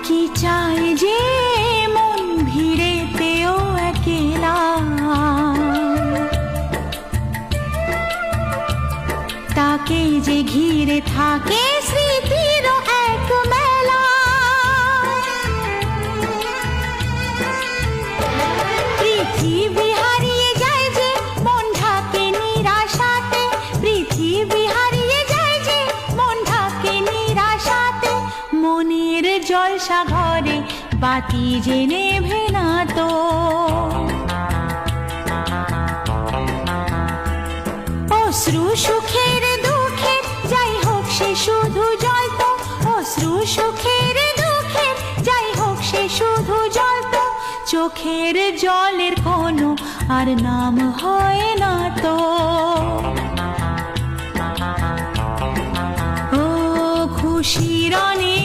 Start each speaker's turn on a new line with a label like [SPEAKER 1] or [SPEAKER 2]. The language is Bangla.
[SPEAKER 1] কি চায় যে মন ভিড়েতেও একেলা, তাকে যে ঘিরে থাকে স্মৃতির এক মেলা। পৃথিবী হারিয়ে যায় যে মন ঢাকে নিরাশাতে, পৃথিবী হারিয়ে যায় যে মন ঢাকে নিরাশাতে। মনের জলসা ঘরে বাতি যে নেভে না তো, অশ্রু সুখের দুঃখের যাই হোক সে শুধু জ্বলতো, অশ্রু সুখের দুঃখের যাই হোক সে শুধু জ্বলতো। চোখের জলের কোনো আর নাম হয় না তো। ও খুশির অনেক